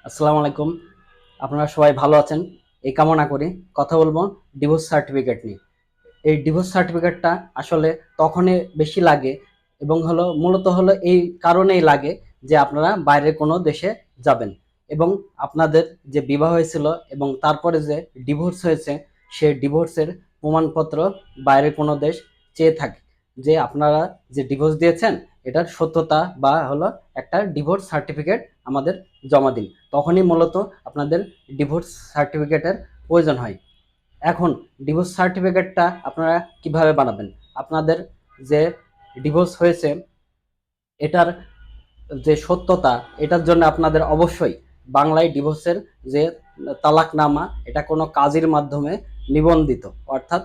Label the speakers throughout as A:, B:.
A: আসসালামু আলাইকুম। আপনারা সবাই ভালো আছেন এই কামনা করি। কথা বলবো ডিভোর্স সার্টিফিকেট নিয়ে। এই ডিভোর্স সার্টিফিকেটটা আসলে তখনই বেশি লাগে এবং মূলত এই কারণেই লাগে যে আপনারা বাইরের কোনো দেশে যাবেন এবং আপনাদের যে বিবাহ হয়েছিল এবং তারপরে যে ডিভোর্স হয়েছে সেই ডিভোর্সের প্রমাণপত্র বাইরের কোনো দেশ চেয়ে থাকে যে আপনারা যে ডিভোর্স দিয়েছেন এটার সত্যতা বা একটা ডিভোর্স সার্টিফিকেট আমাদের জমা দিন। তখনই মূলত আপনাদের ডিভোর্স সার্টিফিকেটের প্রয়োজন হয়। এখন ডিভোর্স সার্টিফিকেটটা আপনারা কিভাবে বানাবেন? আপনাদের যে ডিভোর্স হয়েছে এটার যে সত্যতা, এটার জন্য আপনাদের অবশ্যই বাংলায় ডিভোর্সের যে তালাকনামা এটা কোনো কাজীর মাধ্যমে নিবন্ধিত, অর্থাৎ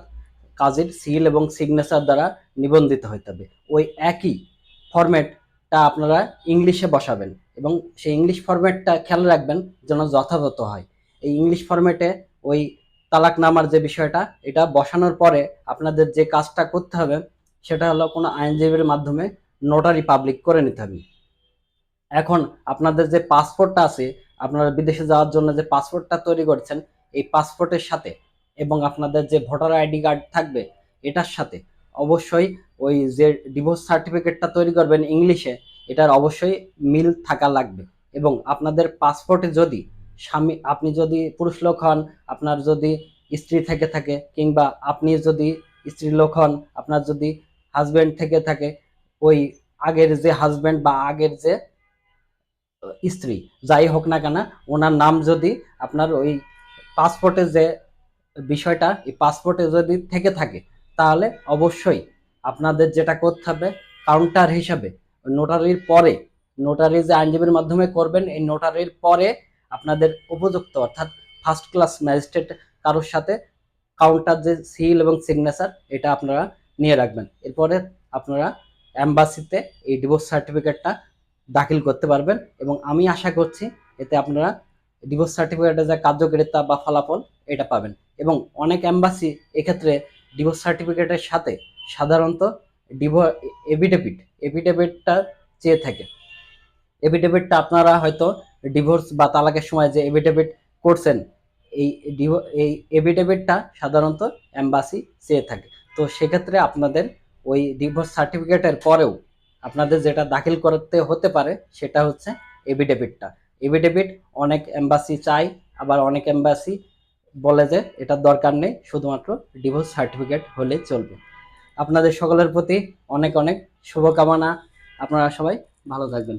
A: কাজীর সিল এবং সিগনেচার দ্বারা নিবন্ধিত হইতে হবে। ওই একই ফরম্যাটটা আপনারা ইংলিশে বসাবেন এবং সেই ইংলিশ ফরম্যাটটা খেয়াল রাখবেন যেন যথাযথ হয়। এই ইংলিশ ফরম্যাটে ওই তালাকনামার যে বিষয়টা এটা বসানোর পরে আপনাদের যে কাজটা করতে হবে সেটা কোনো আইনজীবীর মাধ্যমে নোটারি পাবলিক করে নিতে হবে। এখন আপনাদের যে পাসপোর্টটা আছে, আপনারা বিদেশে যাওয়ার জন্য যে পাসপোর্টটা তৈরি করছেন এই পাসপোর্টের সাথে এবং আপনাদের যে ভোটার আইডি কার্ড থাকবে এটার সাথে অবশ্যই ওই যে ডিভোর্স সার্টিফিকেটটা তৈরি করবেন ইংলিশে এটার অবশ্যই মিল থাকা লাগবে। এবং আপনাদের পাসপোর্টে যদি স্বামী, আপনি যদি পুরুষ লোক হন, আপনার যদি স্ত্রী থেকে থাকে, কিংবা আপনি যদি স্ত্রী লোক হন, আপনার যদি হাজবেন্ড থেকে থাকে, ওই আগের যে হাজবেন্ড বা আগের যে স্ত্রী যাই হোক না কেন ওনার নাম যদি আপনার ওই পাসপোর্টে যে বিষয়টা এই পাসপোর্টে যদি থেকে থাকে তাহলে অবশ্যই আপনাদের যেটা করতে হবে কাউন্টার হিসাবে নোটারির পরে, নোটারি যে আইনজীবীর মাধ্যমে করবেন এই নোটারির পরে আপনাদের উপযুক্ত অর্থাৎ ফার্স্ট ক্লাস ম্যাজিস্ট্রেট কারোর সাথে কাউন্টার যে সিল এবং সিগনেচার এটা আপনারা নিয়ে রাখবেন। এরপরে আপনারা অ্যাম্বাসিতে এই ডিভোর্স সার্টিফিকেটটা দাখিল করতে পারবেন এবং আমি আশা করছি এতে আপনারা ডিভোর্স সার্টিফিকেটের যে কার্যকারিতা বা ফলাফল এটা পাবেন। এবং অনেক অ্যাম্বাসি এক্ষেত্রে ডিভোর্স সার্টিফিকেটের সাথে সাধারণত এভিডেভিট এভিডেভিটটা চেয়ে থাকে। এভিডেভিটটা আপনারা হয়তো ডিভোর্স বা তালাকের সময় যে এভিডেভিট করছেন এই এই এভিডেভিটটা সাধারণত এম্বাসি চেয়ে থাকে। তো সেক্ষেত্রে আপনাদের ওই ডিভোর্স সার্টিফিকেটের পরেও আপনাদের যেটা দাখিল করতে হতে পারে সেটা হচ্ছে এভিডেভিটটা। এভিডেভিট অনেক এম্বাসি চায়, আবার অনেক এম্বাসি বলে যে এটার দরকার নেই, শুধুমাত্র ডিভোর্স সার্টিফিকেট হলে চলবে। আপনাদের সকলের প্রতি অনেক অনেক শুভকামনা। আপনারা সবাই ভালো থাকবেন।